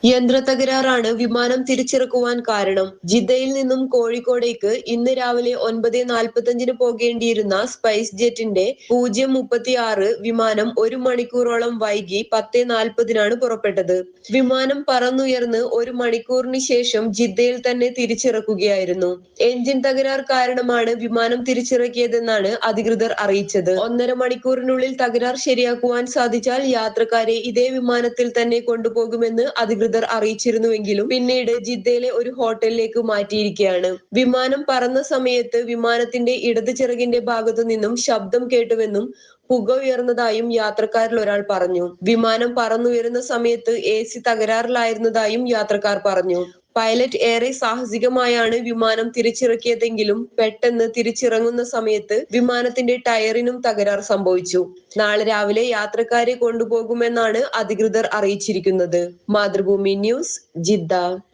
യന്ത്രത്തകരാറാണ് വിമാനം തിരിച്ചിറക്കുവാൻ കാരണം. ജിദ്ദയിൽ നിന്നും കോഴിക്കോടേക്ക് ഇന്ന് രാവിലെ 9:45 പോകേണ്ടിയിരുന്ന സ്പൈസ് ജെറ്റിന്റെ 036 വിമാനം 1 മണിക്കൂറോളം വൈകി 10:40 പുറപ്പെട്ടത്. വിമാനം പറന്നുയർന്ന് 1 മണിക്കൂറിന് ശേഷം ജിദ്ദയിൽ തന്നെ തിരിച്ചിറക്കുകയായിരുന്നു. എഞ്ചിൻ തകരാർ കാരണമാണ് വിമാനം തിരിച്ചിറക്കിയതെന്നാണ് അധികൃതർ അറിയിച്ചത്. 1.5 മണിക്കൂറിനുള്ളിൽ തകരാർ ശരിയാക്കുവാൻ സാധിച്ചാൽ യാത്രക്കാരെ ഇതേ വിമാനത്തിൽ തന്നെ കൊണ്ടുപോകുമെന്ന് അധികൃതർ അറിയിച്ചിരുന്നുവെങ്കിലും പിന്നീട് ജിദ്ദയിലെ ഒരു ഹോട്ടലിലേക്ക് മാറ്റിയിരിക്കുകയാണ്. വിമാനം പറന്ന സമയത്ത് വിമാനത്തിന്റെ ഇടത് ചിറകിന്റെ ഭാഗത്തു നിന്നും ശബ്ദം കേട്ടുവെന്നും പുക ഉയർന്നതായും യാത്രക്കാരിൽ ഒരാൾ പറഞ്ഞു. വിമാനം പറന്നുയരുന്ന സമയത്ത് AC തകരാറിലായിരുന്നതായും യാത്രക്കാർ പറഞ്ഞു. പൈലറ്റ് ഏറെ സാഹസികമായാണ് വിമാനം തിരിച്ചിറക്കിയതെങ്കിലും പെട്ടെന്ന് തിരിച്ചിറങ്ങുന്ന സമയത്ത് വിമാനത്തിന്റെ ടയറിനും തകരാർ സംഭവിച്ചു. നാളെ രാവിലെ യാത്രക്കാരെ കൊണ്ടുപോകുമെന്നാണ് അധികൃതർ അറിയിച്ചിരിക്കുന്നത്. Mathrubhumi news, Jeddah.